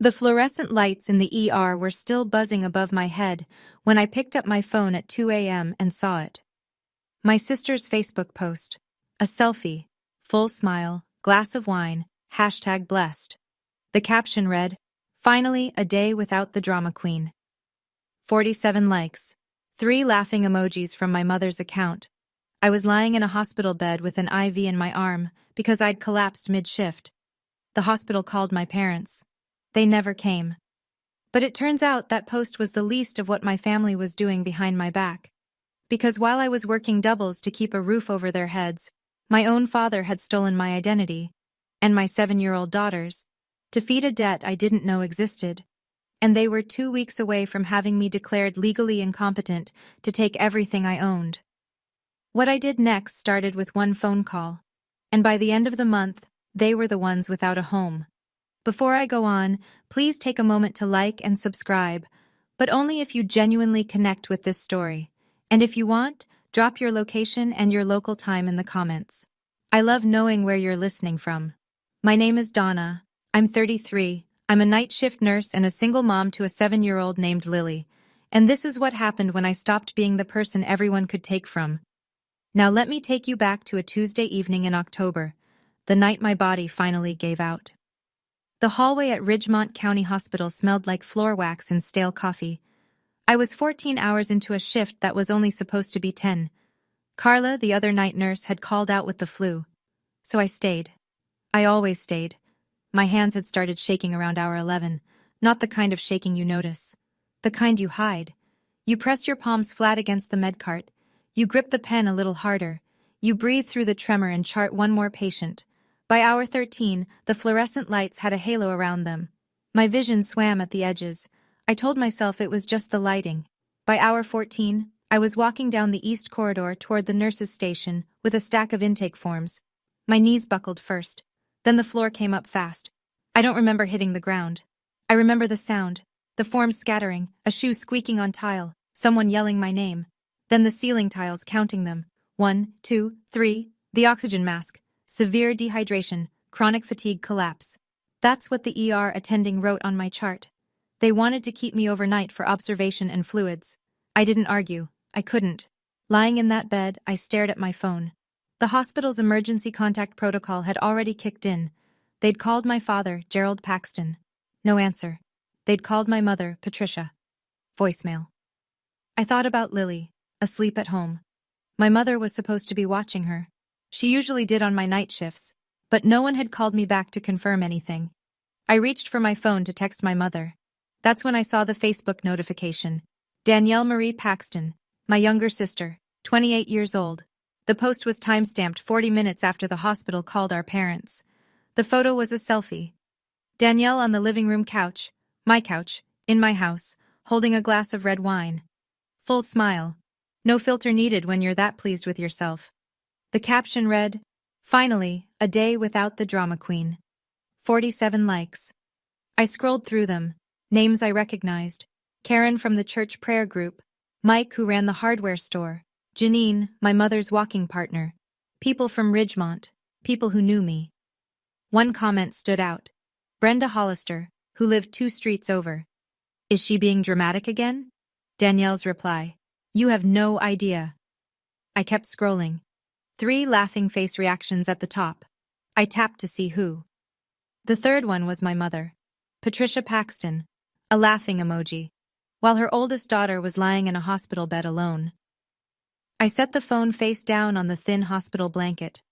The fluorescent lights in the ER were still buzzing above my head when I picked up my phone at 2 a.m. and saw it. My sister's Facebook post. A selfie. Full smile, glass of wine, #blessed. The caption read, "Finally, a day without the drama queen." 47 likes. 3 laughing emojis from my mother's account. I was lying in a hospital bed with an IV in my arm because I'd collapsed mid-shift. The hospital called my parents. They never came. But it turns out that post was the least of what my family was doing behind my back. Because while I was working doubles to keep a roof over their heads, my own father had stolen my identity, and my 7-year-old daughters, to feed a debt I didn't know existed. And they were 2 weeks away from having me declared legally incompetent to take everything I owned. What I did next started with one phone call, and by the end of the month, they were the ones without a home. Before I go on, please take a moment to like and subscribe, but only if you genuinely connect with this story. And if you want, drop your location and your local time in the comments. I love knowing where you're listening from. My name is Donna. I'm 33. I'm a night shift nurse and a single mom to a 7-year-old named Lily. And this is what happened when I stopped being the person everyone could take from. Now let me take you back to a Tuesday evening in October, the night my body finally gave out. The hallway at Ridgemont County Hospital smelled like floor wax and stale coffee. I was 14 hours into a shift that was only supposed to be 10. Carla, the other night nurse, had called out with the flu. So I stayed. I always stayed. My hands had started shaking around hour 11, not the kind of shaking you notice. The kind you hide. You press your palms flat against the med cart. You grip the pen a little harder. You breathe through the tremor and chart one more patient. By hour 13, the fluorescent lights had a halo around them. My vision swam at the edges. I told myself it was just the lighting. By hour 14, I was walking down the east corridor toward the nurse's station with a stack of intake forms. My knees buckled first. Then the floor came up fast. I don't remember hitting the ground. I remember the sound, the forms scattering, a shoe squeaking on tile, someone yelling my name. Then the ceiling tiles counting them. 1, 2, 3, the oxygen mask. Severe dehydration, chronic fatigue collapse. That's what the ER attending wrote on my chart. They wanted to keep me overnight for observation and fluids. I didn't argue. I couldn't. Lying in that bed, I stared at my phone. The hospital's emergency contact protocol had already kicked in. They'd called my father, Gerald Paxton. No answer. They'd called my mother, Patricia. Voicemail. I thought about Lily, asleep at home. My mother was supposed to be watching her. She usually did on my night shifts, but no one had called me back to confirm anything. I reached for my phone to text my mother. That's when I saw the Facebook notification. Danielle Marie Paxton, my younger sister, 28 years old. The post was timestamped 40 minutes after the hospital called our parents. The photo was a selfie. Danielle on the living room couch, my couch, in my house, holding a glass of red wine. Full smile. No filter needed when you're that pleased with yourself. The caption read, "Finally, a day without the drama queen." 47 likes. I scrolled through them. Names I recognized. Karen from the church prayer group. Mike, who ran the hardware store. Janine, my mother's walking partner. People from Ridgemont. People who knew me. One comment stood out. Brenda Hollister, who lived 2 streets over. Is she being dramatic again? Danielle's reply. You have no idea. I kept scrolling. 3 laughing face reactions at the top. I tapped to see who. The third one was my mother, Patricia Paxton, a laughing emoji, while her oldest daughter was lying in a hospital bed alone. I set the phone face down on the thin hospital blanket.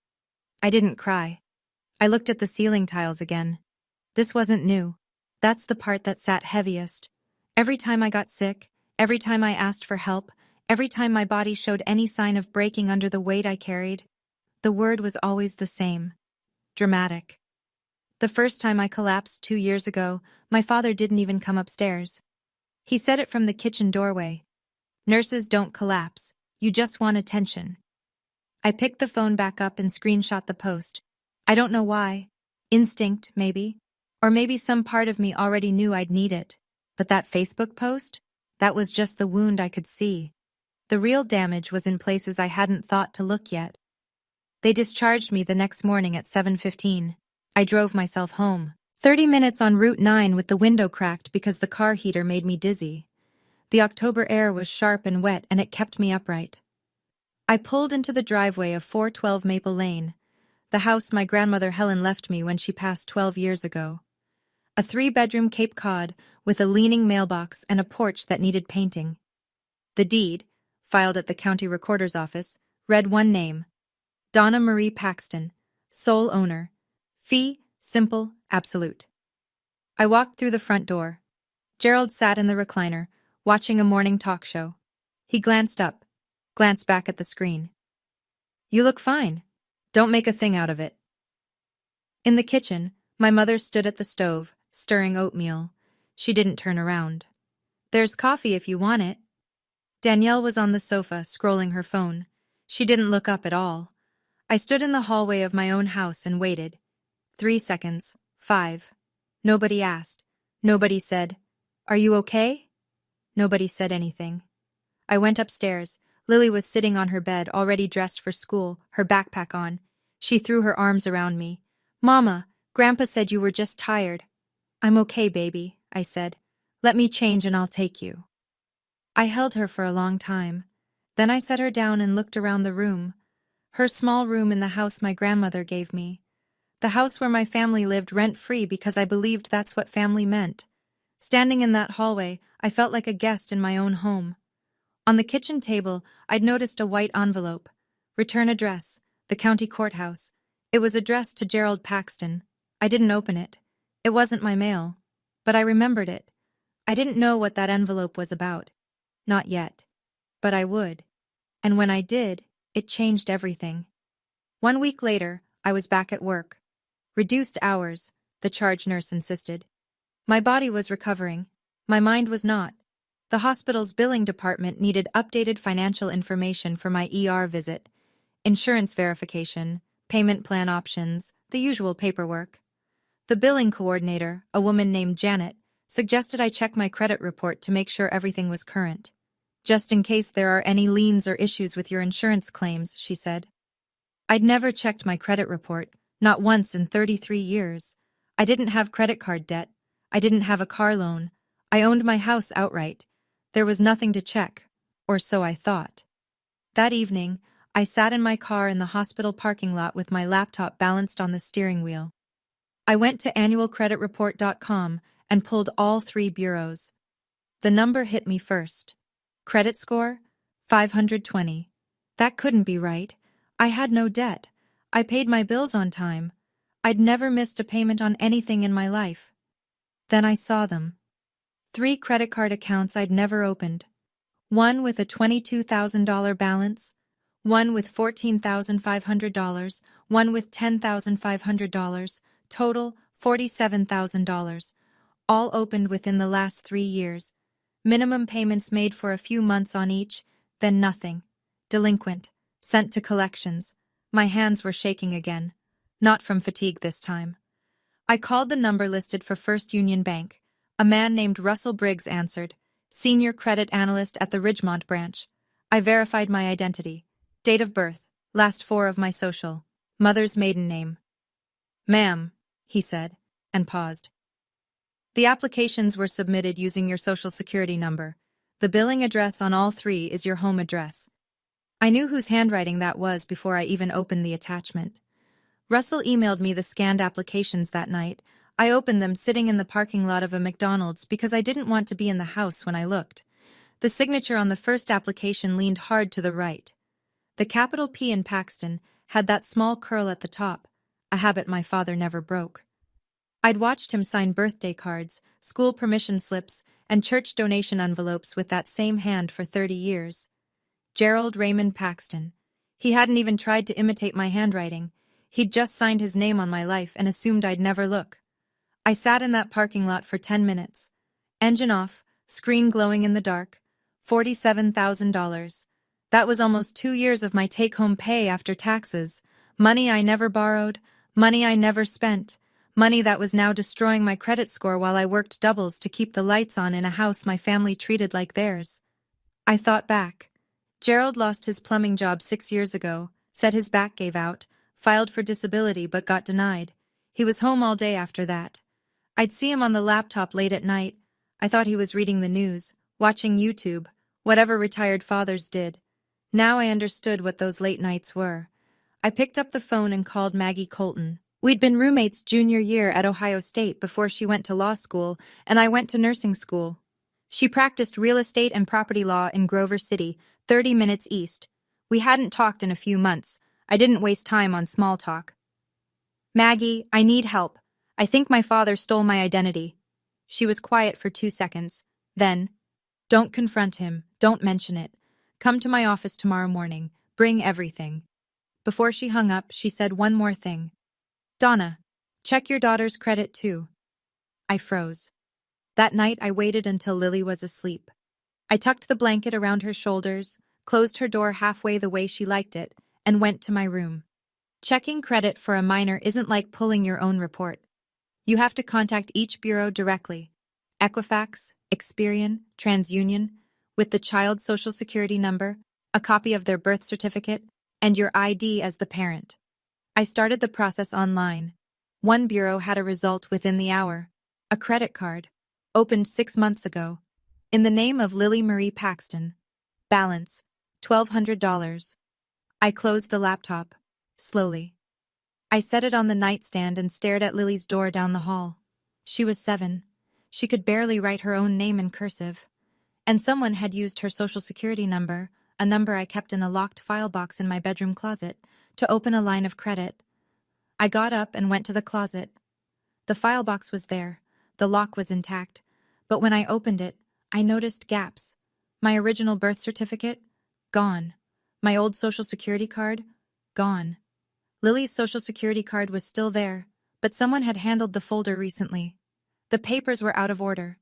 I didn't cry. I looked at the ceiling tiles again. This wasn't new. That's the part that sat heaviest. Every time I got sick, every time I asked for help, every time my body showed any sign of breaking under the weight I carried, the word was always the same. Dramatic. The first time I collapsed 2 years ago, my father didn't even come upstairs. He said it from the kitchen doorway. Nurses don't collapse, you just want attention. I picked the phone back up and screenshot the post. I don't know why. Instinct, maybe. Or maybe some part of me already knew I'd need it. But that Facebook post? That was just the wound I could see. The real damage was in places I hadn't thought to look yet. They discharged me the next morning at 7:15. I drove myself home, 30 minutes on Route 9 with the window cracked because the car heater made me dizzy. The October air was sharp and wet and it kept me upright. I pulled into the driveway of 412 Maple Lane, the house my grandmother Helen left me when she passed 12 years ago. A 3-bedroom Cape Cod with a leaning mailbox and a porch that needed painting. The deed, filed at the county recorder's office, read one name: Donna Marie Paxton, sole owner. Fee, simple, absolute. I walked through the front door. Gerald sat in the recliner, watching a morning talk show. He glanced up, glanced back at the screen. "You look fine. Don't make a thing out of it." In the kitchen, my mother stood at the stove, stirring oatmeal. She didn't turn around. "There's coffee if you want it." Danielle was on the sofa, scrolling her phone. She didn't look up at all. I stood in the hallway of my own house and waited. 3 seconds, 5. Nobody asked. Nobody said, "Are you okay?" Nobody said anything. I went upstairs. Lily was sitting on her bed, already dressed for school, her backpack on. She threw her arms around me. "Mama, Grandpa said you were just tired." "I'm okay, baby," I said. "Let me change and I'll take you." I held her for a long time. Then I set her down and looked around the room. Her small room in the house my grandmother gave me. The house where my family lived rent-free because I believed that's what family meant. Standing in that hallway, I felt like a guest in my own home. On the kitchen table, I'd noticed a white envelope. Return address, the county courthouse. It was addressed to Gerald Paxton. I didn't open it. It wasn't my mail. But I remembered it. I didn't know what that envelope was about. Not yet. But I would. And when I did, it changed everything. 1 week later, I was back at work. Reduced hours, the charge nurse insisted. My body was recovering. My mind was not. The hospital's billing department needed updated financial information for my ER visit, insurance verification, payment plan options, the usual paperwork. The billing coordinator, a woman named Janet, suggested I check my credit report to make sure everything was current. "Just in case there are any liens or issues with your insurance claims," she said. I'd never checked my credit report, not once in 33 years. I didn't have credit card debt. I didn't have a car loan. I owned my house outright. There was nothing to check, or so I thought. That evening, I sat in my car in the hospital parking lot with my laptop balanced on the steering wheel. I went to annualcreditreport.com and pulled all 3 bureaus. The number hit me first. Credit score? 520. That couldn't be right. I had no debt. I paid my bills on time. I'd never missed a payment on anything in my life. Then I saw them. 3 credit card accounts I'd never opened. One with a $22,000 balance, one with $14,500, one with $10,500, total $47,000, all opened within the last 3 years. Minimum payments made for a few months on each, then nothing. Delinquent. Sent to collections. My hands were shaking again. Not from fatigue this time. I called the number listed for First Union Bank. A man named Russell Briggs answered, senior credit analyst at the Ridgemont branch. I verified my identity. Date of birth, last 4 of my social, mother's maiden name. "Ma'am," he said, and paused. "The applications were submitted using your social security number. The billing address on all 3 is your home address." I knew whose handwriting that was before I even opened the attachment. Russell emailed me the scanned applications that night. I opened them sitting in the parking lot of a McDonald's because I didn't want to be in the house when I looked. The signature on the first application leaned hard to the right. The capital P in Paxton had that small curl at the top, a habit my father never broke. I'd watched him sign birthday cards, school permission slips, and church donation envelopes with that same hand for 30 years. Gerald Raymond Paxton. He hadn't even tried to imitate my handwriting. He'd just signed his name on my life and assumed I'd never look. I sat in that parking lot for 10 minutes. Engine off, screen glowing in the dark. $47,000. That was almost 2 years of my take-home pay after taxes. Money I never borrowed, money I never spent, money that was now destroying my credit score while I worked doubles to keep the lights on in a house my family treated like theirs. I thought back. Gerald lost his plumbing job 6 years ago, said his back gave out, filed for disability but got denied. He was home all day after that. I'd see him on the laptop late at night. I thought he was reading the news, watching YouTube, whatever retired fathers did. Now I understood what those late nights were. I picked up the phone and called Maggie Colton. We'd been roommates junior year at Ohio State before she went to law school, and I went to nursing school. She practiced real estate and property law in Grover City, 30 minutes east. We hadn't talked in a few months. I didn't waste time on small talk. Maggie, I need help. I think my father stole my identity. She was quiet for 2 seconds. Then, don't confront him. Don't mention it. Come to my office tomorrow morning. Bring everything. Before she hung up, she said one more thing. Donna, check your daughter's credit too. I froze. That night I waited until Lily was asleep. I tucked the blanket around her shoulders, closed her door halfway the way she liked it, and went to my room. Checking credit for a minor isn't like pulling your own report. You have to contact each bureau directly. Equifax, Experian, TransUnion, with the child's social security number, a copy of their birth certificate, and your ID as the parent. I started the process online. One bureau had a result within the hour. A credit card, opened 6 months ago, in the name of Lily Marie Paxton. Balance, $1,200. I closed the laptop, slowly. I set it on the nightstand and stared at Lily's door down the hall. She was 7. She could barely write her own name in cursive. And someone had used her social security number, a number I kept in a locked file box in my bedroom closet, to open a line of credit. I got up and went to the closet. The file box was there. The lock was intact. But when I opened it, I noticed gaps. My original birth certificate? Gone. My old social security card? Gone. Lily's social security card was still there, but someone had handled the folder recently. The papers were out of order.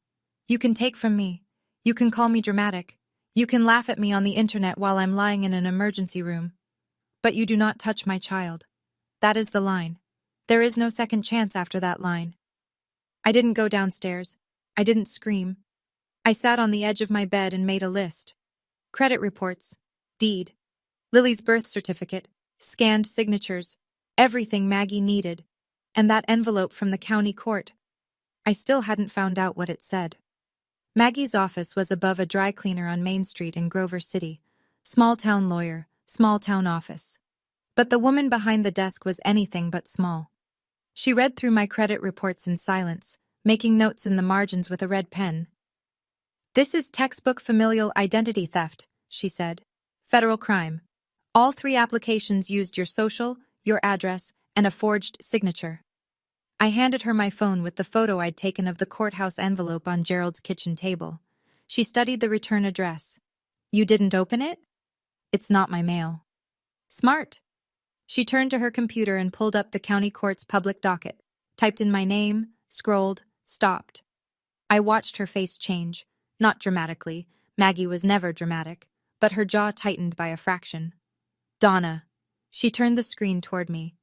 You can take from me. You can call me dramatic. You can laugh at me on the internet while I'm lying in an emergency room. But you do not touch my child. That is the line. There is no second chance after that line. I didn't go downstairs. I didn't scream. I sat on the edge of my bed and made a list. Credit reports, deed, Lily's birth certificate, scanned signatures, everything Maggie needed, and that envelope from the county court. I still hadn't found out what it said. Maggie's office was above a dry cleaner on Main Street in Grover City. Small-town lawyer, small-town office. But the woman behind the desk was anything but small. She read through my credit reports in silence, making notes in the margins with a red pen. This is textbook familial identity theft, she said. Federal crime. All 3 applications used your social, your address, and a forged signature. I handed her my phone with the photo I'd taken of the courthouse envelope on Gerald's kitchen table. She studied the return address. You didn't open it? It's not my mail. Smart. She turned to her computer and pulled up the county court's public docket, typed in my name, scrolled, stopped. I watched her face change, not dramatically. Maggie was never dramatic, but her jaw tightened by a fraction. Donna. She turned the screen toward me.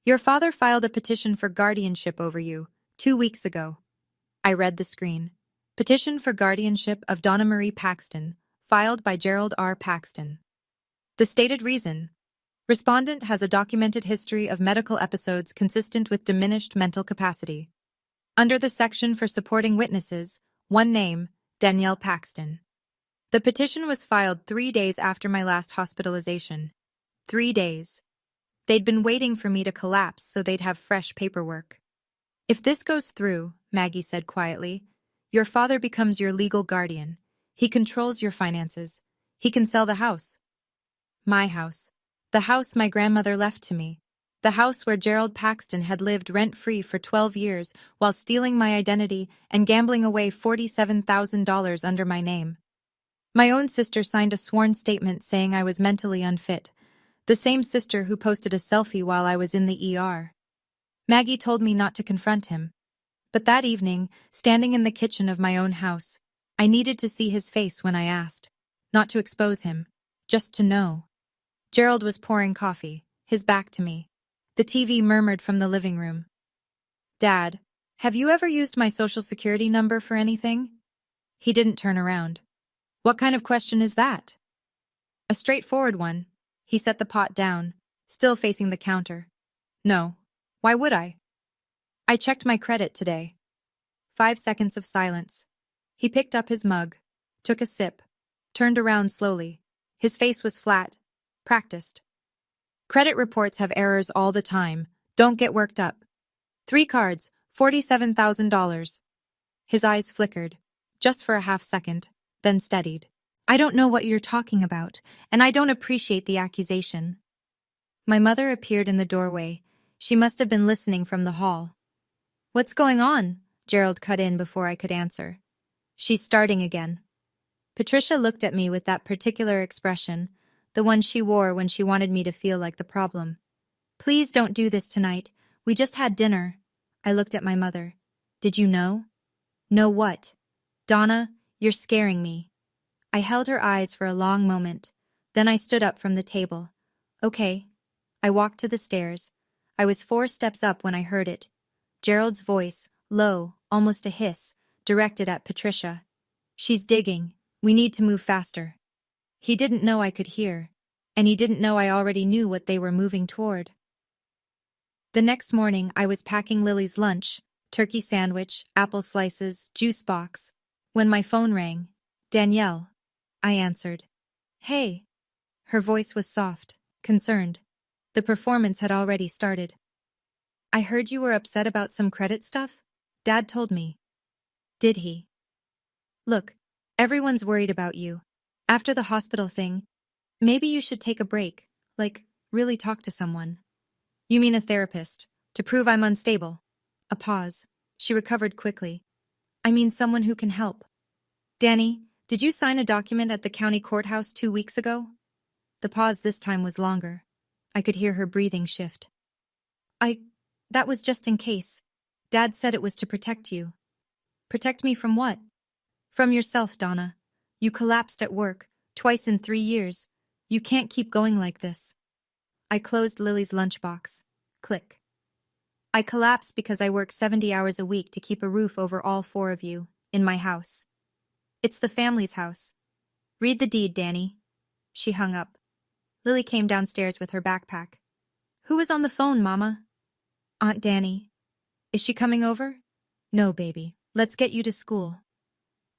Your father filed a petition for guardianship over you 2 weeks ago. I read the screen. Petition for guardianship of Donna Marie Paxton, filed by Gerald R. Paxton. The stated reason. Respondent has a documented history of medical episodes consistent with diminished mental capacity. Under the section for supporting witnesses, one name, Danielle Paxton. The petition was filed 3 days after my last hospitalization. 3 days. They'd been waiting for me to collapse so they'd have fresh paperwork. If this goes through, Maggie said quietly, your father becomes your legal guardian. He controls your finances. He can sell the house. My house. The house my grandmother left to me. The house where Gerald Paxton had lived rent-free for 12 years while stealing my identity and gambling away $47,000 under my name. My own sister signed a sworn statement saying I was mentally unfit. The same sister who posted a selfie while I was in the ER. Maggie told me not to confront him. But that evening, standing in the kitchen of my own house, I needed to see his face when I asked. Not to expose him, just to know. Gerald was pouring coffee, his back to me. The TV murmured from the living room. Dad, have you ever used my social security number for anything? He didn't turn around. What kind of question is that? A straightforward one. He set the pot down, still facing the counter. No. Why would I? I checked my credit today. 5 seconds of silence. He picked up his mug, took a sip, turned around slowly. His face was flat, practiced. Credit reports have errors all the time. Don't get worked up. 3 cards, $47,000. His eyes flickered, just for a half second, then steadied. I don't know what you're talking about, and I don't appreciate the accusation. My mother appeared in the doorway. She must have been listening from the hall. What's going on? Gerald cut in before I could answer. She's starting again. Patricia looked at me with that particular expression, the one she wore when she wanted me to feel like the problem. Please don't do this tonight. We just had dinner. I looked at my mother. Did you know? Know what? Donna, you're scaring me. I held her eyes for a long moment. Then I stood up from the table. Okay. I walked to the stairs. I was 4 steps up when I heard it. Gerald's voice, low, almost a hiss, directed at Patricia. She's digging. We need to move faster. He didn't know I could hear, and he didn't know I already knew what they were moving toward. The next morning, I was packing Lily's lunch, turkey sandwich, apple slices, juice box, when my phone rang. Danielle. I answered. Hey. Her voice was soft, concerned. The performance had already started. I heard you were upset about some credit stuff? Dad told me. Did he? Look, everyone's worried about you. After the hospital thing, maybe you should take a break, like, really talk to someone. You mean a therapist, to prove I'm unstable? A pause. She recovered quickly. I mean someone who can help. Danny, did you sign a document at the county courthouse 2 weeks ago? The pause this time was longer. I could hear her breathing shift. That was just in case. Dad said it was to protect you. Protect me from what? From yourself, Donna. You collapsed at work, twice in 3 years. You can't keep going like this. I closed Lily's lunchbox. Click. I collapsed because I work 70 hours a week to keep a roof over all 4 of you, in my house. It's the family's house. Read the deed, Danny. She hung up. Lily came downstairs with her backpack. Who was on the phone, Mama? Aunt Danny. Is she coming over? No, baby. Let's get you to school.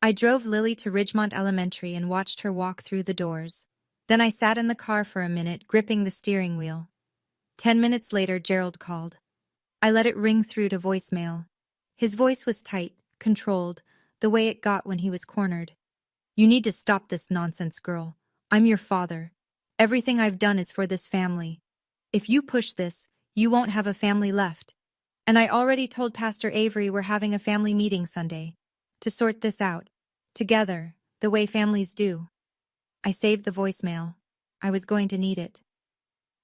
I drove Lily to Ridgemont Elementary and watched her walk through the doors. Then I sat in the car for a minute, gripping the steering wheel. 10 minutes later, Gerald called. I let it ring through to voicemail. His voice was tight, controlled, the way it got when he was cornered. You need to stop this nonsense, girl. I'm your father. Everything I've done is for this family. If you push this, you won't have a family left. And I already told Pastor Avery we're having a family meeting Sunday to sort this out, together, the way families do. I saved the voicemail. I was going to need it.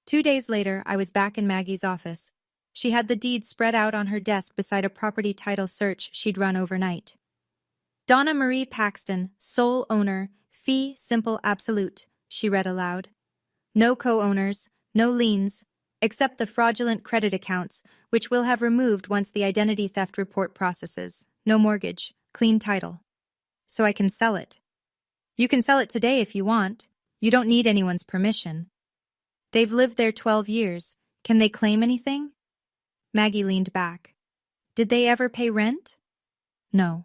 2 days later, I was back in Maggie's office. She had the deed spread out on her desk beside a property title search she'd run overnight. Donna Marie Paxton, sole owner, fee simple absolute, she read aloud. No co-owners, no liens, except the fraudulent credit accounts, which we'll have removed once the identity theft report processes. No mortgage, clean title. So I can sell it. You can sell it today if you want. You don't need anyone's permission. They've lived there 12 years. Can they claim anything? Maggie leaned back. Did they ever pay rent? No.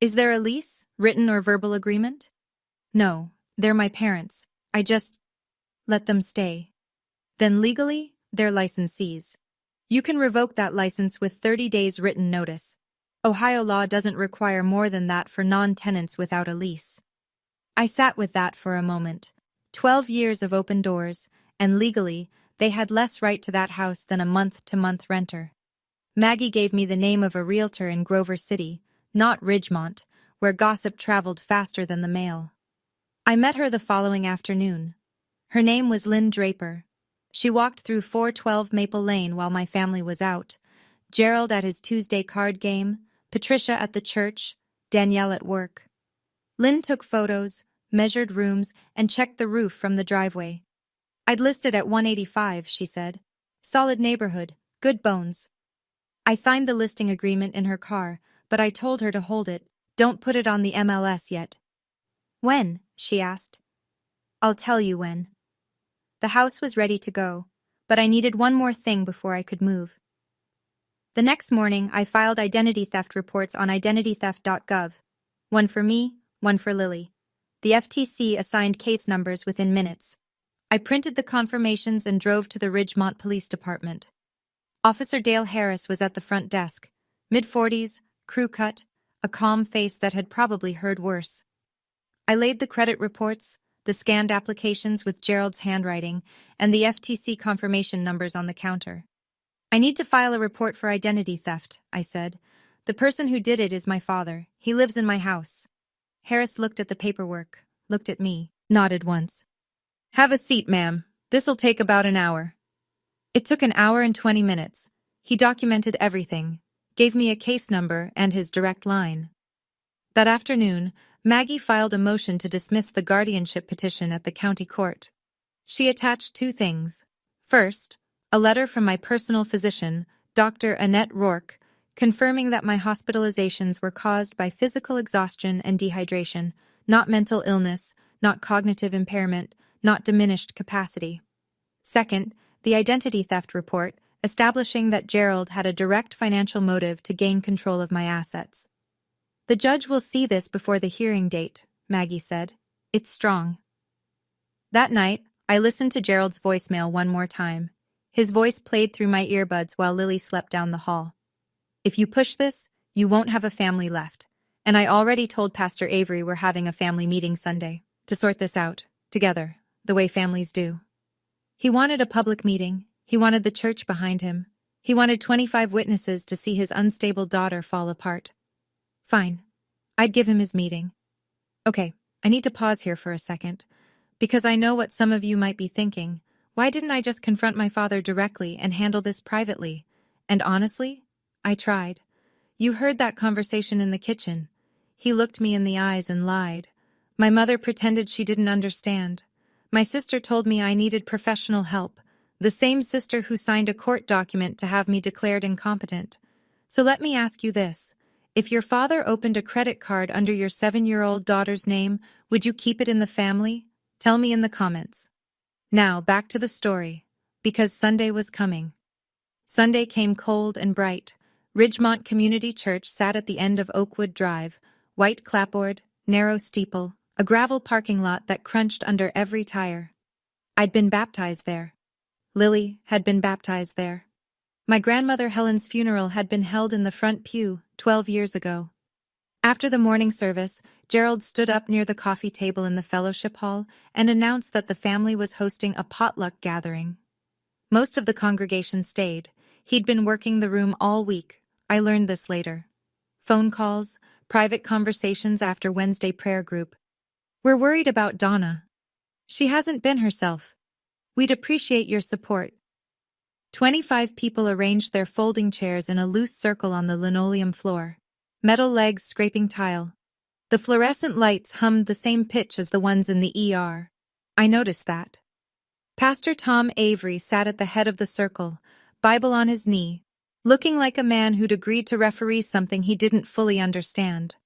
Is there a lease, written or verbal agreement? No, they're my parents. I just let them stay. Then legally, they're licensees. You can revoke that license with 30 days written notice. Ohio law doesn't require more than that for non-tenants without a lease. I sat with that for a moment. 12 years of open doors, and legally, they had less right to that house than a month-to-month renter. Maggie gave me the name of a realtor in Grover City, not Ridgemont, where gossip traveled faster than the mail. I met her the following afternoon. Her name was Lynn Draper. She walked through 412 Maple Lane while my family was out. Gerald at his Tuesday card game, Patricia at the church, Danielle at work. Lynn took photos, measured rooms, and checked the roof from the driveway. I'd listed at 185, she said. Solid neighborhood, good bones. I signed the listing agreement in her car, but I told her to hold it. Don't put it on the MLS yet. When? She asked. I'll tell you when. The house was ready to go, but I needed one more thing before I could move. The next morning, I filed identity theft reports on identitytheft.gov. One for me, one for Lily. The FTC assigned case numbers within minutes. I printed the confirmations and drove to the Ridgemont Police Department. Officer Dale Harris was at the front desk, mid-40s, crew cut, a calm face that had probably heard worse. I laid the credit reports, the scanned applications with Gerald's handwriting, and the FTC confirmation numbers on the counter. "I need to file a report for identity theft," I said. "The person who did it is my father. He lives in my house." Harris looked at the paperwork, looked at me, nodded once. "Have a seat, ma'am. This'll take about an hour." It took an hour and 20 minutes. He documented everything, gave me a case number and his direct line. That afternoon, Maggie filed a motion to dismiss the guardianship petition at the county court. She attached two things. First, a letter from my personal physician, Dr. Annette Rourke, confirming that my hospitalizations were caused by physical exhaustion and dehydration, not mental illness, not cognitive impairment, not diminished capacity. Second, the identity theft report, establishing that Gerald had a direct financial motive to gain control of my assets. "The judge will see this before the hearing date," Maggie said. "It's strong." That night, I listened to Gerald's voicemail one more time. His voice played through my earbuds while Lily slept down the hall. "If you push this, you won't have a family left. And I already told Pastor Avery we're having a family meeting Sunday to sort this out, together, the way families do." He wanted a public meeting. He wanted the church behind him. He wanted 25 witnesses to see his unstable daughter fall apart. Fine. I'd give him his meeting. Okay, I need to pause here for a second, because I know what some of you might be thinking. Why didn't I just confront my father directly and handle this privately? And honestly, I tried. You heard that conversation in the kitchen. He looked me in the eyes and lied. My mother pretended she didn't understand. My sister told me I needed professional help, the same sister who signed a court document to have me declared incompetent. So let me ask you this. If your father opened a credit card under your 7-year-old daughter's name, would you keep it in the family? Tell me in the comments. Now, back to the story, because Sunday was coming. Sunday came cold and bright. Ridgemont Community Church sat at the end of Oakwood Drive, white clapboard, narrow steeple, a gravel parking lot that crunched under every tire. I'd been baptized there. Lily had been baptized there. My grandmother Helen's funeral had been held in the front pew 12 years ago. After the morning service, Gerald stood up near the coffee table in the fellowship hall and announced that the family was hosting a potluck gathering. Most of the congregation stayed. He'd been working the room all week. I learned this later. Phone calls, private conversations after Wednesday prayer group. "We're worried about Donna. She hasn't been herself. We'd appreciate your support." 25 people arranged their folding chairs in a loose circle on the linoleum floor, metal legs scraping tile. The fluorescent lights hummed the same pitch as the ones in the ER. I noticed that. Pastor Tom Avery sat at the head of the circle, Bible on his knee, looking like a man who'd agreed to referee something he didn't fully understand.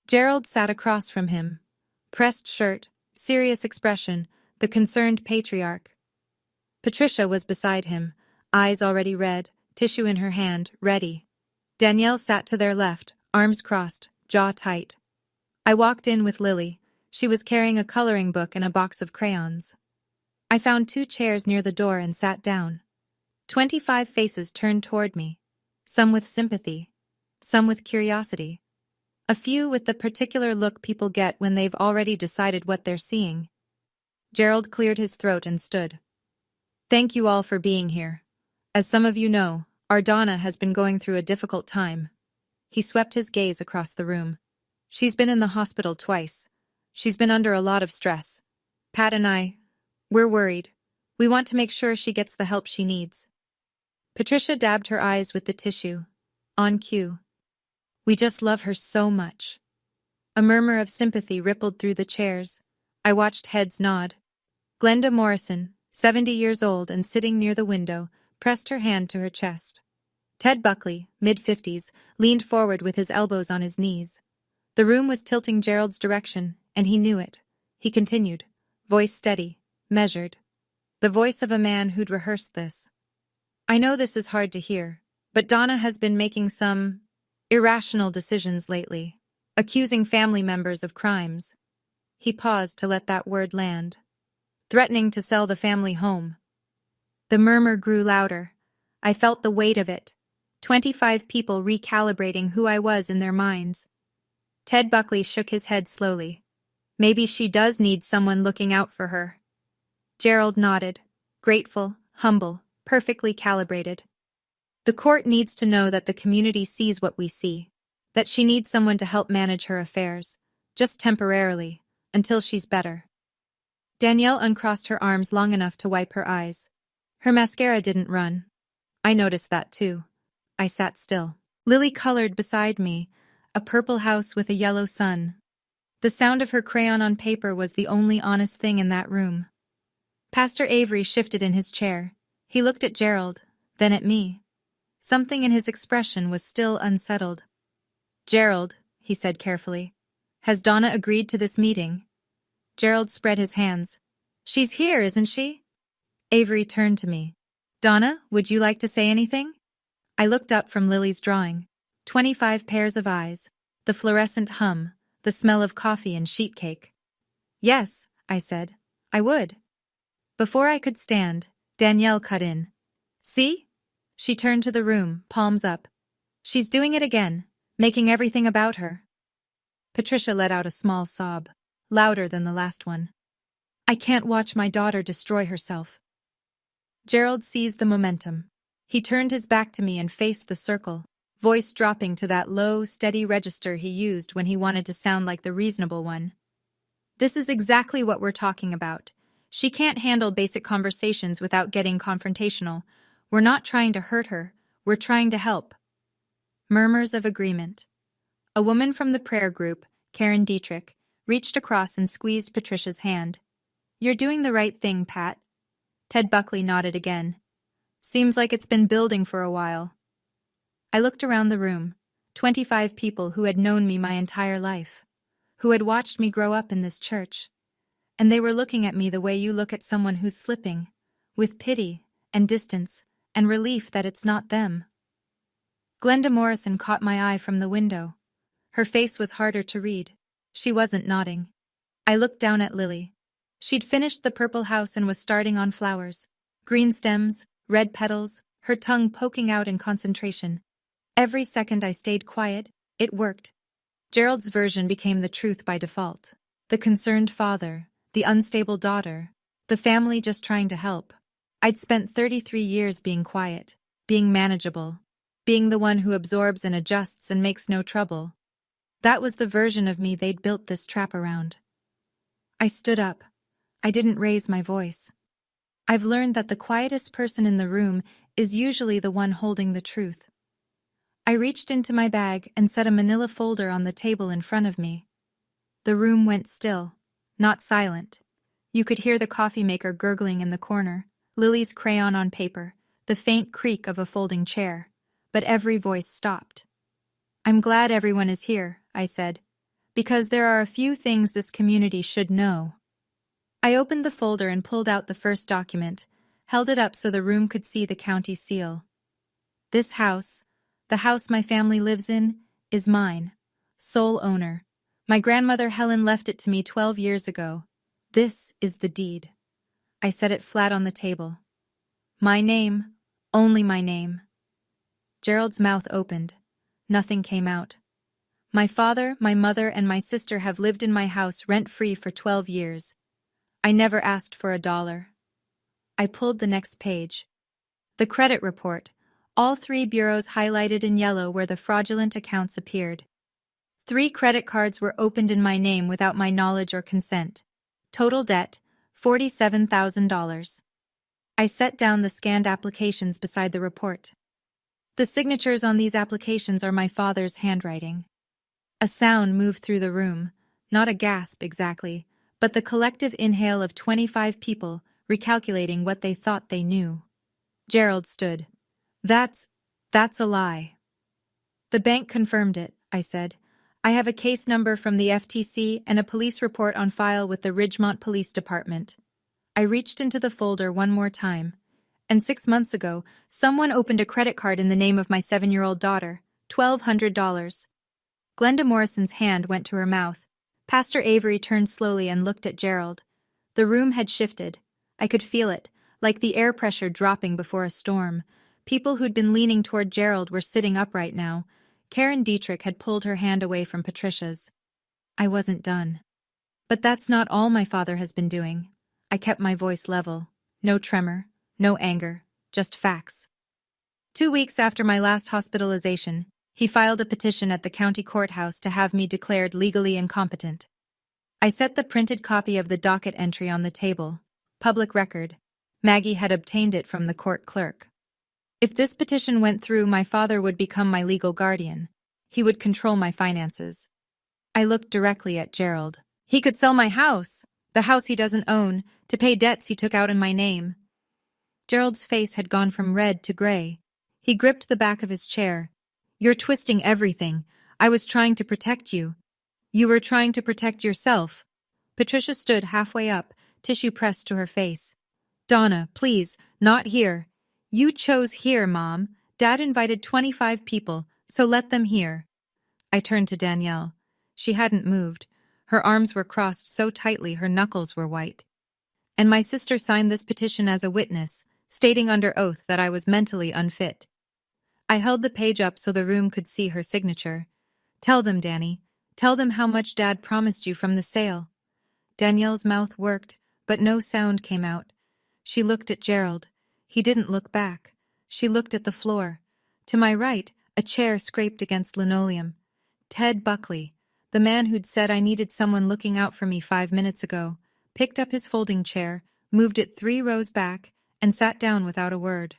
Gerald sat across from him. Pressed shirt, serious expression, the concerned patriarch. Patricia was beside him, eyes already red, tissue in her hand, ready. Danielle sat to their left, arms crossed, jaw tight. I walked in with Lily. She was carrying a coloring book and a box of crayons. I found 2 chairs near the door and sat down. 25 faces turned toward me, some with sympathy, some with curiosity. A few with the particular look people get when they've already decided what they're seeing. Gerald cleared his throat and stood. "Thank you all for being here. As some of you know, our Donna has been going through a difficult time." He swept his gaze across the room. "She's been in the hospital twice. She's been under a lot of stress. Pat and we're worried. We want to make sure she gets the help she needs." Patricia dabbed her eyes with the tissue. On cue. "We just love her so much." A murmur of sympathy rippled through the chairs. I watched heads nod. Glenda Morrison, 70 years old and sitting near the window, pressed her hand to her chest. Ted Buckley, mid-50s, leaned forward with his elbows on his knees. The room was tilting Gerald's direction, and he knew it. He continued, voice steady, measured. The voice of a man who'd rehearsed this. "I know this is hard to hear, But Donna has been making some irrational decisions lately, accusing family members of crimes. He paused to let that word land. Threatening to sell the family home. The murmur grew louder. I felt the weight of it. 25 people recalibrating who I was in their minds. Ted Buckley shook his head slowly. Maybe she does need someone looking out for her. Gerald nodded. Grateful, humble, perfectly calibrated. The court needs to know that the community sees what we see. That she needs someone to help manage her affairs. Just temporarily, until she's better. Danielle uncrossed her arms long enough to wipe her eyes. Her mascara didn't run. I noticed that too. I sat still. Lily colored beside me, a purple house with a yellow sun. The sound of her crayon on paper was the only honest thing in that room. Pastor Avery shifted in his chair. He looked at Gerald, then at me. Something in his expression was still unsettled. Gerald, he said carefully, has Donna agreed to this meeting? Gerald spread his hands. She's here, isn't she? Avery turned to me. Donna, would you like to say anything? I looked up from Lily's drawing. 25 pairs of eyes, the fluorescent hum, the smell of coffee and sheet cake. Yes, I said. I would. Before I could stand, Danielle cut in. See? She turned to the room, palms up. She's doing it again, making everything about her. Patricia let out a small sob, louder than the last one. I can't watch my daughter destroy herself. Gerald seized the momentum. He turned his back to me and faced the circle, voice dropping to that low, steady register he used when he wanted to sound like the reasonable one. This is exactly what we're talking about. She can't handle basic conversations without getting confrontational. We're not trying to hurt her, we're trying to help. Murmurs of agreement. A woman from the prayer group, Karen Dietrich, reached across and squeezed Patricia's hand. You're doing the right thing, Pat. Ted Buckley nodded again. Seems like it's been building for a while. I looked around the room. 25 people who had known me my entire life, who had watched me grow up in this church. And they were looking at me the way you look at someone who's slipping, with pity and distance and relief that it's not them. Glenda Morrison caught my eye from the window. Her face was harder to read. She wasn't nodding. I looked down at Lily. She'd finished the purple house and was starting on flowers. Green stems, red petals, her tongue poking out in concentration. Every second I stayed quiet, it worked. Gerald's version became the truth by default. The concerned father, the unstable daughter, the family just trying to help. I'd spent 33 years being quiet, being manageable, being the one who absorbs and adjusts and makes no trouble. That was the version of me they'd built this trap around. I stood up. I didn't raise my voice. I've learned that the quietest person in the room is usually the one holding the truth. I reached into my bag and set a manila folder on the table in front of me. The room went still, not silent. You could hear the coffee maker gurgling in the corner, Lily's crayon on paper, the faint creak of a folding chair, but every voice stopped. I'm glad everyone is here, I said, because there are a few things this community should know. I opened the folder and pulled out the first document, held it up so the room could see the county seal. This house, the house my family lives in, is mine, sole owner. My grandmother Helen left it to me 12 years ago. This is the deed. I set it flat on the table. My name, only my name. Gerald's mouth opened. Nothing came out. My father, my mother, and my sister have lived in my house rent-free for 12 years. I never asked for $1. I pulled the next page. The credit report, all 3 bureaus highlighted in yellow where the fraudulent accounts appeared. 3 credit cards were opened in my name without my knowledge or consent. Total debt, $47,000. I set down the scanned applications beside the report. The signatures on these applications are my father's handwriting. A sound moved through the room, not a gasp exactly, but the collective inhale of 25 people recalculating what they thought they knew. Gerald stood. That's a lie. The bank confirmed it, I said. I have a case number from the FTC and a police report on file with the Ridgemont Police Department. I reached into the folder one more time. And 6 months ago, someone opened a credit card in the name of my 7-year-old daughter. $1,200. Glenda Morrison's hand went to her mouth. Pastor Avery turned slowly and looked at Gerald. The room had shifted. I could feel it, like the air pressure dropping before a storm. People who'd been leaning toward Gerald were sitting upright now. Karen Dietrich had pulled her hand away from Patricia's. I wasn't done. But that's not all my father has been doing. I kept my voice level. No tremor, no anger, just facts. 2 weeks after my last hospitalization, he filed a petition at the county courthouse to have me declared legally incompetent. I set the printed copy of the docket entry on the table. Public record. Maggie had obtained it from the court clerk. If this petition went through, my father would become my legal guardian. He would control my finances. I looked directly at Gerald. He could sell my house, the house he doesn't own, to pay debts he took out in my name. Gerald's face had gone from red to gray. He gripped the back of his chair. You're twisting everything. I was trying to protect you. You were trying to protect yourself. Patricia stood halfway up, tissue pressed to her face. Donna, please, not here. You chose here, Mom. Dad invited 25 people, so let them here. I turned to Danielle. She hadn't moved. Her arms were crossed so tightly her knuckles were white. And my sister signed this petition as a witness, stating under oath that I was mentally unfit. I held the page up so the room could see her signature. Tell them, Danny. Tell them how much Dad promised you from the sale. Danielle's mouth worked, but no sound came out. She looked at Gerald. He didn't look back. She looked at the floor. To my right, a chair scraped against linoleum. Ted Buckley, the man who'd said I needed someone looking out for me 5 minutes ago, picked up his folding chair, moved it 3 rows back, and sat down without a word.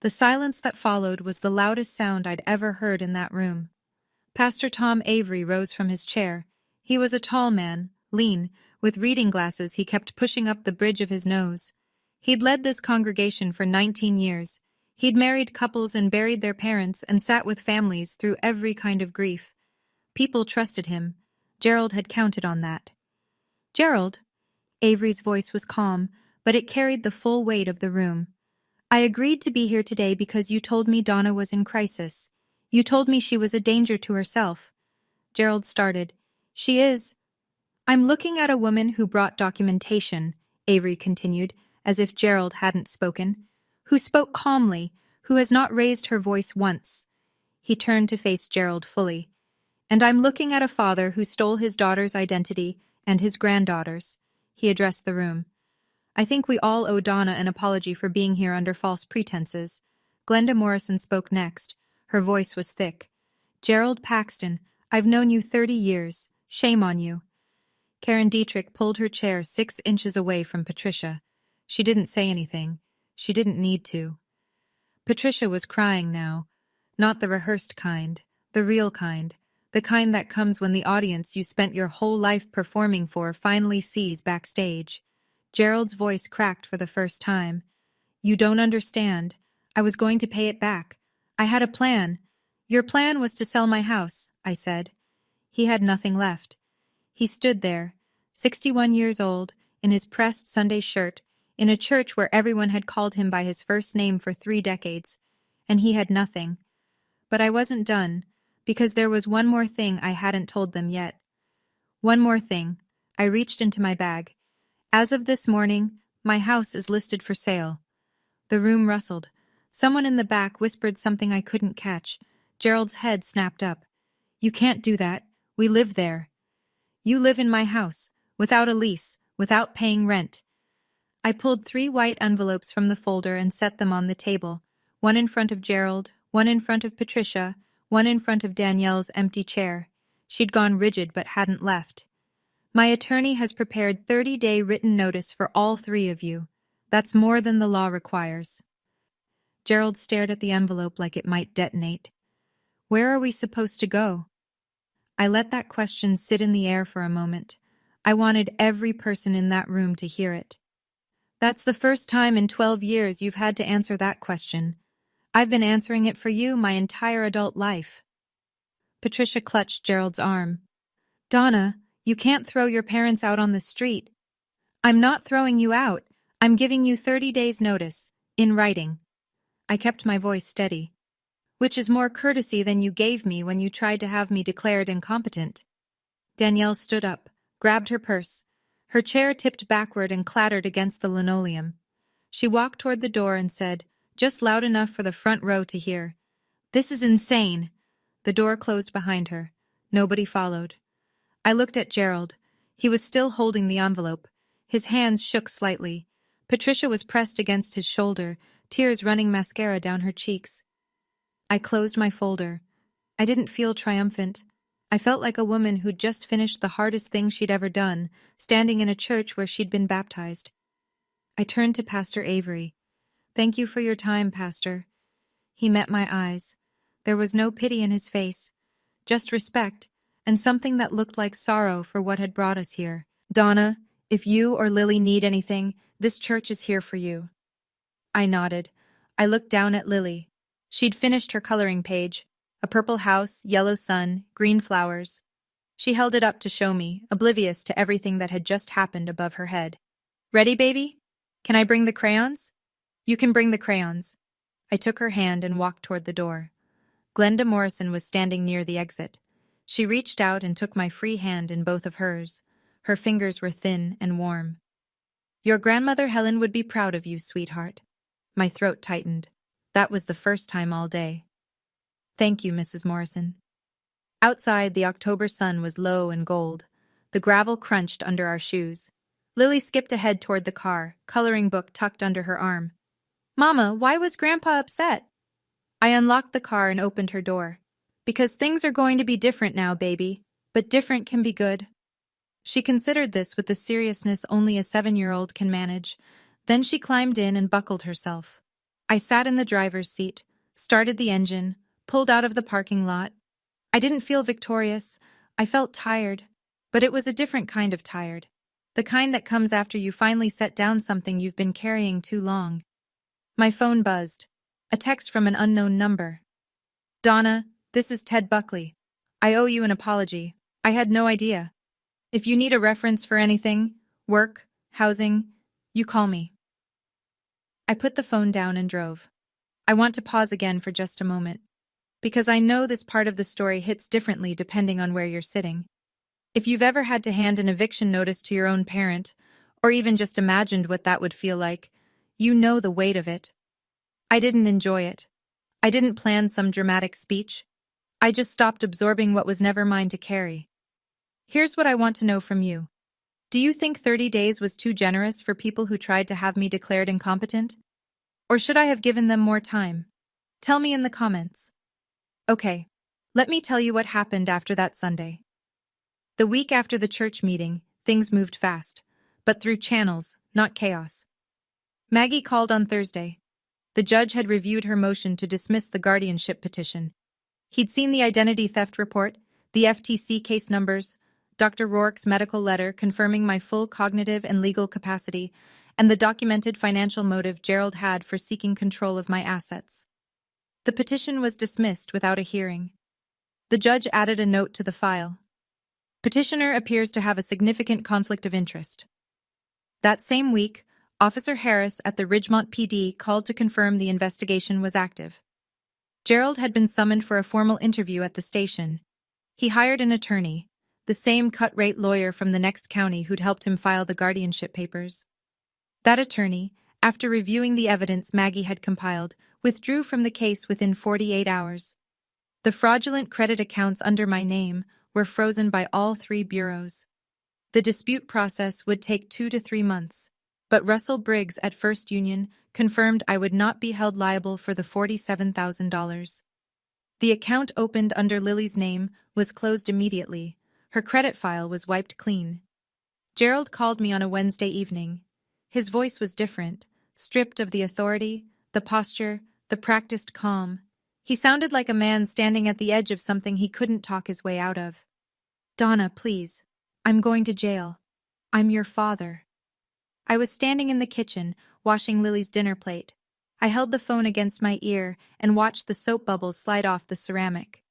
The silence that followed was the loudest sound I'd ever heard in that room. Pastor Tom Avery rose from his chair. He was a tall man, lean, with reading glasses he kept pushing up the bridge of his nose. He'd led this congregation for 19 years. He'd married couples and buried their parents and sat with families through every kind of grief. People trusted him. Gerald had counted on that. Gerald? Avery's voice was calm, but it carried the full weight of the room. I agreed to be here today because you told me Donna was in crisis. You told me she was a danger to herself. Gerald started. She is. I'm looking at a woman who brought documentation, Avery continued, as if Gerald hadn't spoken, who spoke calmly, who has not raised her voice once. He turned to face Gerald fully. And I'm looking at a father who stole his daughter's identity and his granddaughter's. He addressed the room. I think we all owe Donna an apology for being here under false pretenses. Glenda Morrison spoke next. Her voice was thick. Gerald Paxton, I've known you 30 years. Shame on you. Karen Dietrich pulled her chair 6 inches away from Patricia. She didn't say anything. She didn't need to. Patricia was crying now. Not the rehearsed kind, the real kind, the kind that comes when the audience you spent your whole life performing for finally sees backstage. Gerald's voice cracked for the first time. You don't understand. I was going to pay it back. I had a plan. Your plan was to sell my house, I said. He had nothing left. He stood there, 61 years old, in his pressed Sunday shirt, in a church where everyone had called him by his first name for 3 decades, and he had nothing. But I wasn't done, because there was one more thing I hadn't told them yet. One more thing. I reached into my bag. As of this morning, my house is listed for sale. The room rustled. Someone in the back whispered something I couldn't catch. Gerald's head snapped up. You can't do that. We live there. You live in my house, without a lease, without paying rent. I pulled 3 white envelopes from the folder and set them on the table, one in front of Gerald, one in front of Patricia, one in front of Danielle's empty chair. She'd gone rigid but hadn't left. My attorney has prepared 30-day written notice for all 3 of you. That's more than the law requires. Gerald stared at the envelope like it might detonate. Where are we supposed to go? I let that question sit in the air for a moment. I wanted every person in that room to hear it. That's the first time in 12 years you've had to answer that question. I've been answering it for you my entire adult life. Patricia clutched Gerald's arm. Donna, you can't throw your parents out on the street. I'm not throwing you out. I'm giving you 30 days' notice. In writing. I kept my voice steady. Which is more courtesy than you gave me when you tried to have me declared incompetent. Danielle stood up, grabbed her purse. Her chair tipped backward and clattered against the linoleum. She walked toward the door and said, just loud enough for the front row to hear, "This is insane." The door closed behind her. Nobody followed. I looked at Gerald. He was still holding the envelope. His hands shook slightly. Patricia was pressed against his shoulder, tears running mascara down her cheeks. I closed my folder. I didn't feel triumphant. I felt like a woman who'd just finished the hardest thing she'd ever done, standing in a church where she'd been baptized. I turned to Pastor Avery. "Thank you for your time, Pastor." He met my eyes. There was no pity in his face, just respect, and something that looked like sorrow for what had brought us here. "Donna, if you or Lily need anything, this church is here for you." I nodded. I looked down at Lily. She'd finished her coloring page. A purple house, yellow sun, green flowers. She held it up to show me, oblivious to everything that had just happened above her head. "Ready, baby? Can I bring the crayons?" "You can bring the crayons." I took her hand and walked toward the door. Glenda Morrison was standing near the exit. She reached out and took my free hand in both of hers. Her fingers were thin and warm. "Your grandmother Helen would be proud of you, sweetheart." My throat tightened. That was the first time all day. "Thank you, Mrs. Morrison." Outside, the October sun was low and gold. The gravel crunched under our shoes. Lily skipped ahead toward the car, coloring book tucked under her arm. "Mama, why was Grandpa upset?" I unlocked the car and opened her door. "Because things are going to be different now, baby. But different can be good." She considered this with the seriousness only a 7-year-old can manage. Then she climbed in and buckled herself. I sat in the driver's seat, started the engine, pulled out of the parking lot. I didn't feel victorious. I felt tired. But it was a different kind of tired. The kind that comes after you finally set down something you've been carrying too long. My phone buzzed. A text from an unknown number. "Donna, this is Ted Buckley. I owe you an apology. I had no idea. If you need a reference for anything, work, housing, you call me." I put the phone down and drove. I want to pause again for just a moment, because I know this part of the story hits differently depending on where you're sitting. If you've ever had to hand an eviction notice to your own parent, or even just imagined what that would feel like, you know the weight of it. I didn't enjoy it. I didn't plan some dramatic speech. I just stopped absorbing what was never mine to carry. Here's what I want to know from you. Do you think 30 days was too generous for people who tried to have me declared incompetent? Or should I have given them more time? Tell me in the comments. Okay, let me tell you what happened after that Sunday. The week after the church meeting, things moved fast, but through channels, not chaos. Maggie called on Thursday. The judge had reviewed her motion to dismiss the guardianship petition. He'd seen the identity theft report, the FTC case numbers, Dr. Rourke's medical letter confirming my full cognitive and legal capacity, and the documented financial motive Gerald had for seeking control of my assets. The petition was dismissed without a hearing. The judge added a note to the file. Petitioner appears to have a significant conflict of interest. That same week, Officer Harris at the Ridgemont PD called to confirm the investigation was active. Gerald had been summoned for a formal interview at the station. He hired an attorney, the same cut-rate lawyer from the next county who'd helped him file the guardianship papers. That attorney, after reviewing the evidence Maggie had compiled, withdrew from the case within 48 hours. The fraudulent credit accounts under my name were frozen by all 3 bureaus. The dispute process would take 2 to 3 months, but Russell Briggs at First Union confirmed I would not be held liable for the $47,000. The account opened under Lily's name was closed immediately. Her credit file was wiped clean. Gerald called me on a Wednesday evening. His voice was different, stripped of the authority, the posture, the practiced calm. He sounded like a man standing at the edge of something he couldn't talk his way out of. "Donna, please. I'm going to jail. I'm your father." I was standing in the kitchen, washing Lily's dinner plate. I held the phone against my ear and watched the soap bubbles slide off the ceramic.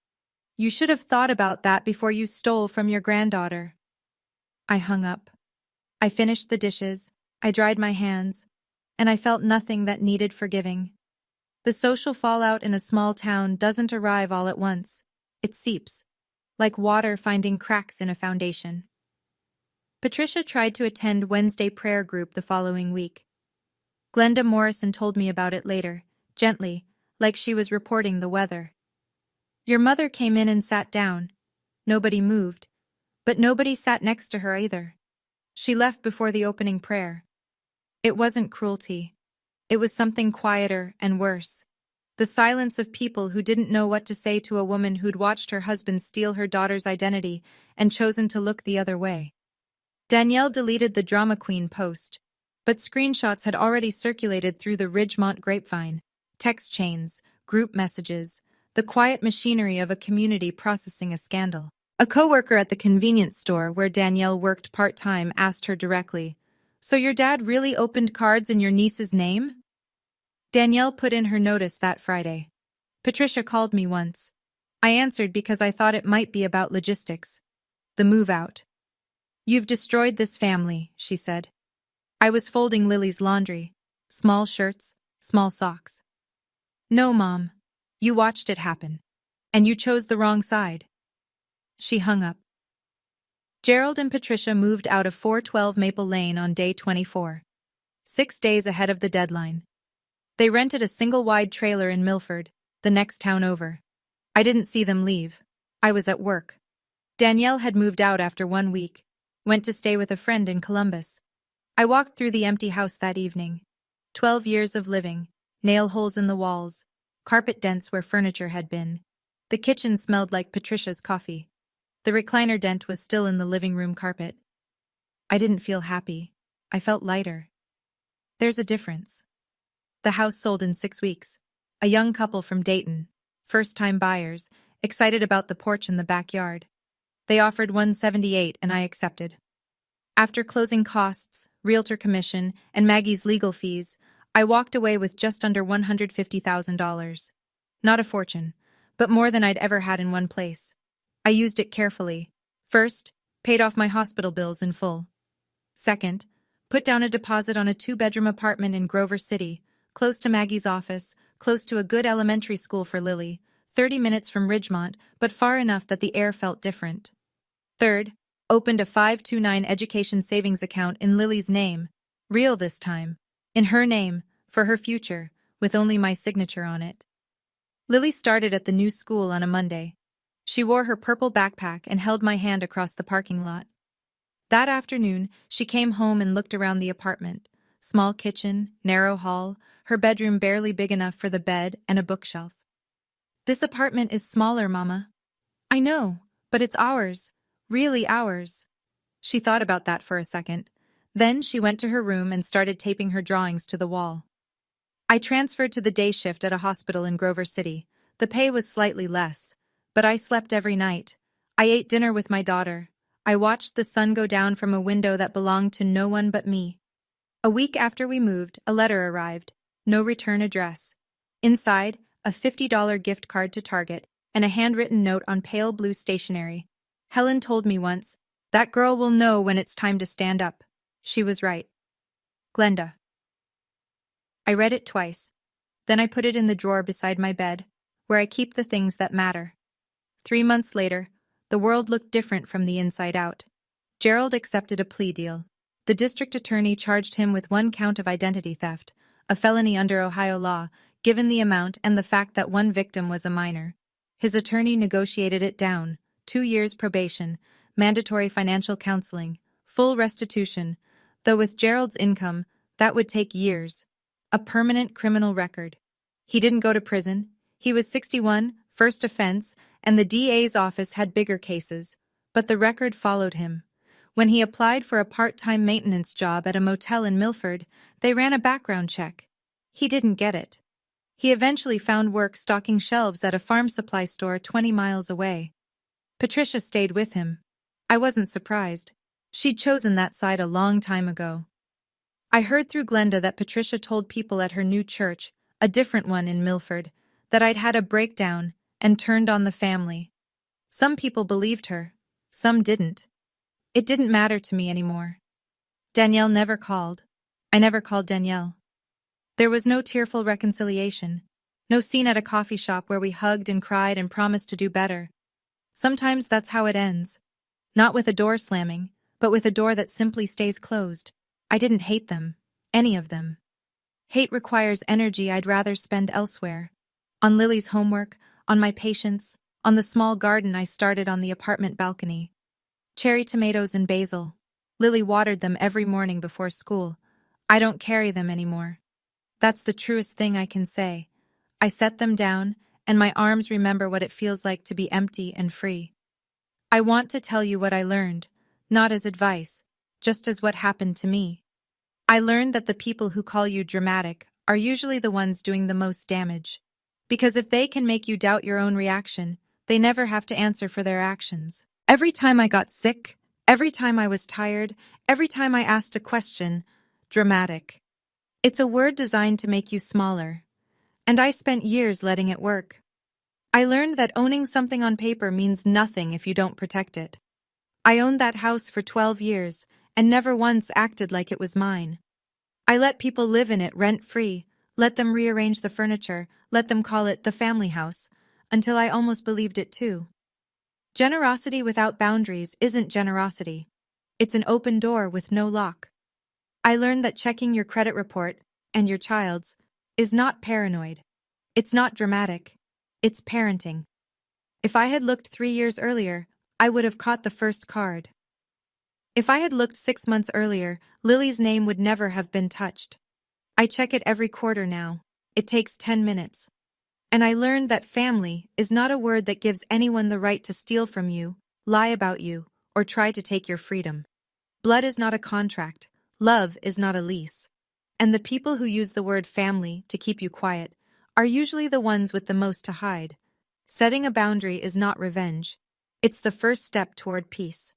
"You should have thought about that before you stole from your granddaughter." I hung up. I finished the dishes. I dried my hands. and I felt nothing that needed forgiving. The social fallout in a small town doesn't arrive all at once. It seeps, like water finding cracks in a foundation. Patricia tried to attend Wednesday prayer group the following week. Glenda Morrison told me about it later, gently, like she was reporting the weather. Your mother came in and sat down. Nobody moved, but nobody sat next to her either. She left before the opening prayer. It wasn't cruelty. It was something quieter and worse. The silence of people who didn't know what to say to a woman who'd watched her husband steal her daughter's identity and chosen to look the other way. Danielle deleted the drama queen post, but screenshots had already circulated through the Ridgemont grapevine, text chains, group messages, the quiet machinery of a community processing a scandal. A coworker at the convenience store where Danielle worked part-time asked her directly, "So your dad really opened cards in your niece's name?" Danielle put in her notice that Friday. Patricia called me once. I answered because I thought it might be about logistics. The move out. "You've destroyed this family," she said. I was folding Lily's laundry. Small shirts, small socks. "No, Mom. You watched it happen. And you chose the wrong side." She hung up. Gerald and Patricia moved out of 412 Maple Lane on day 24. 6 days ahead of the deadline. They rented a single-wide trailer in Milford, the next town over. I didn't see them leave. I was at work. Danielle had moved out after 1 week, went to stay with a friend in Columbus. I walked through the empty house that evening. 12 years of living, nail holes in the walls, carpet dents where furniture had been. The kitchen smelled like Patricia's coffee. The recliner dent was still in the living room carpet. I didn't feel happy. I felt lighter. There's a difference. The house sold in 6 weeks. A young couple from Dayton, first-time buyers, excited about the porch in the backyard. They offered $178 and I accepted. After closing costs, realtor commission, and Maggie's legal fees, I walked away with just under $150,000. Not a fortune, but more than I'd ever had in one place. I used it carefully. First, paid off my hospital bills in full. Second, put down a deposit on a 2-bedroom apartment in Grover City, close to Maggie's office, close to a good elementary school for Lily, 30 minutes from Ridgemont, but far enough that the air felt different. Third, opened a 529 education savings account in Lily's name, real this time, in her name, for her future, with only my signature on it. Lily started at the new school on a Monday. She wore her purple backpack and held my hand across the parking lot. That afternoon, she came home and looked around the apartment. Small kitchen, narrow hall, her bedroom barely big enough for the bed and a bookshelf. "This apartment is smaller, Mama." "I know, but it's ours. Really ours." She thought about that for a second. Then she went to her room and started taping her drawings to the wall. I transferred to the day shift at a hospital in Grover City. The pay was slightly less, but I slept every night. I ate dinner with my daughter. I watched the sun go down from a window that belonged to no one but me. A week after we moved, a letter arrived. No return address. Inside, a $50 gift card to Target and a handwritten note on pale blue stationery. Helen told me once, "That girl will know when it's time to stand up." She was right. Glenda. I read it twice. Then I put it in the drawer beside my bed, where I keep the things that matter. 3 months later, the world looked different from the inside out. Gerald accepted a plea deal. The district attorney charged him with 1 count of identity theft, a felony under Ohio law, given the amount and the fact that one victim was a minor. His attorney negotiated it down: 2 years probation, mandatory financial counseling, full restitution, though with Gerald's income, that would take years. A permanent criminal record. He didn't go to prison. He was 61, first offense, and the DA's office had bigger cases, but the record followed him. When he applied for a part-time maintenance job at a motel in Milford, they ran a background check. He didn't get it. He eventually found work stocking shelves at a farm supply store 20 miles away. Patricia stayed with him. I wasn't surprised. She'd chosen that side a long time ago. I heard through Glenda that Patricia told people at her new church, a different one in Milford, that I'd had a breakdown and turned on the family. Some people believed her, some didn't. It didn't matter to me anymore. Danielle never called. I never called Danielle. There was no tearful reconciliation. No scene at a coffee shop where we hugged and cried and promised to do better. Sometimes that's how it ends. Not with a door slamming, but with a door that simply stays closed. I didn't hate them. Any of them. Hate requires energy I'd rather spend elsewhere. On Lily's homework, on my patience, on the small garden I started on the apartment balcony. Cherry tomatoes and basil. Lily watered them every morning before school. I don't carry them anymore. That's the truest thing I can say. I set them down, and my arms remember what it feels like to be empty and free. I want to tell you what I learned, not as advice, just as what happened to me. I learned that the people who call you dramatic are usually the ones doing the most damage. Because if they can make you doubt your own reaction, they never have to answer for their actions. Every time I got sick, every time I was tired, every time I asked a question, dramatic. It's a word designed to make you smaller. And I spent years letting it work. I learned that owning something on paper means nothing if you don't protect it. I owned that house for 12 years and never once acted like it was mine. I let people live in it rent-free, let them rearrange the furniture, let them call it the family house, until I almost believed it too. Generosity without boundaries isn't generosity. It's an open door with no lock. I learned that checking your credit report, and your child's, is not paranoid. It's not dramatic. It's parenting. If I had looked 3 years earlier, I would have caught the first card. If I had looked 6 months earlier, Lily's name would never have been touched. I check it every quarter now. It takes 10 minutes. And I learned that family is not a word that gives anyone the right to steal from you, lie about you, or try to take your freedom. Blood is not a contract. Love is not a lease. And the people who use the word family to keep you quiet are usually the ones with the most to hide. Setting a boundary is not revenge. It's the first step toward peace.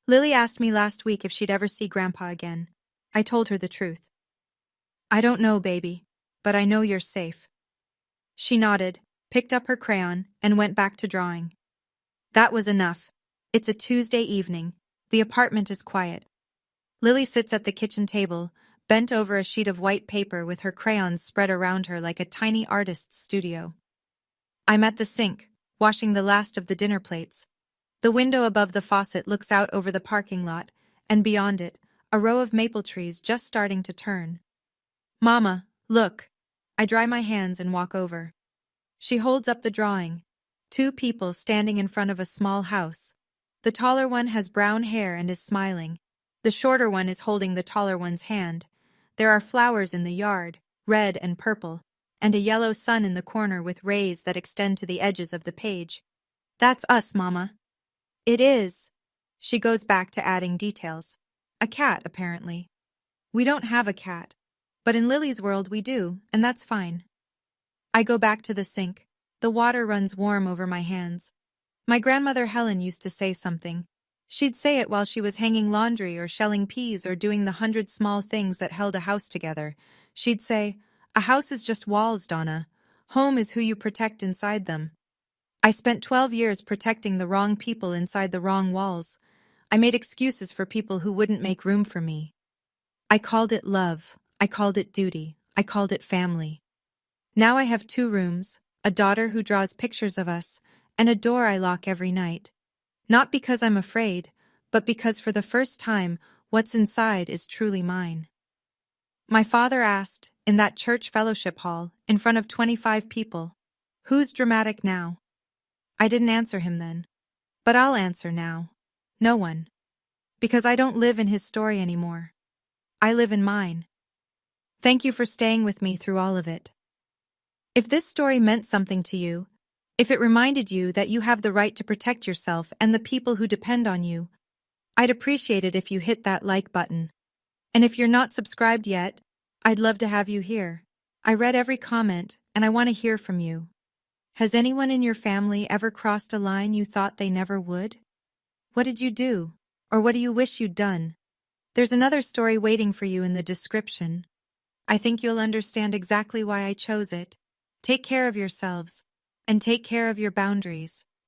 Lily asked me last week if she'd ever see Grandpa again. I told her the truth. I don't know, baby, but I know you're safe. She nodded, picked up her crayon, and went back to drawing. That was enough. It's a Tuesday evening. The apartment is quiet. Lily sits at the kitchen table, bent over a sheet of white paper with her crayons spread around her like a tiny artist's studio. I'm at the sink, washing the last of the dinner plates. The window above the faucet looks out over the parking lot, and beyond it, a row of maple trees just starting to turn. Mama, look. I dry my hands and walk over. She holds up the drawing. 2 people standing in front of a small house. The taller one has brown hair and is smiling. The shorter one is holding the taller one's hand. There are flowers in the yard, red and purple, and a yellow sun in the corner with rays that extend to the edges of the page. That's us, Mama. It is. She goes back to adding details. A cat, apparently. We don't have a cat, but in Lily's world we do, and that's fine. I go back to the sink. The water runs warm over my hands. My grandmother Helen used to say something. She'd say it while she was hanging laundry or shelling peas or doing the 100 small things that held a house together. She'd say, "A house is just walls, Donna. Home is who you protect inside them." I spent 12 years protecting the wrong people inside the wrong walls. I made excuses for people who wouldn't make room for me. I called it love. I called it duty. I called it family. Now I have 2 rooms, a daughter who draws pictures of us, and a door I lock every night. Not because I'm afraid, but because for the first time, what's inside is truly mine. My father asked, in that church fellowship hall, in front of 25 people, "Who's dramatic now?" I didn't answer him then. But I'll answer now. No one. Because I don't live in his story anymore. I live in mine. Thank you for staying with me through all of it. If this story meant something to you, if it reminded you that you have the right to protect yourself and the people who depend on you, I'd appreciate it if you hit that like button. And if you're not subscribed yet, I'd love to have you here. I read every comment, and I want to hear from you. Has anyone in your family ever crossed a line you thought they never would? What did you do? Or what do you wish you'd done? There's another story waiting for you in the description. I think you'll understand exactly why I chose it. Take care of yourselves, and take care of your boundaries.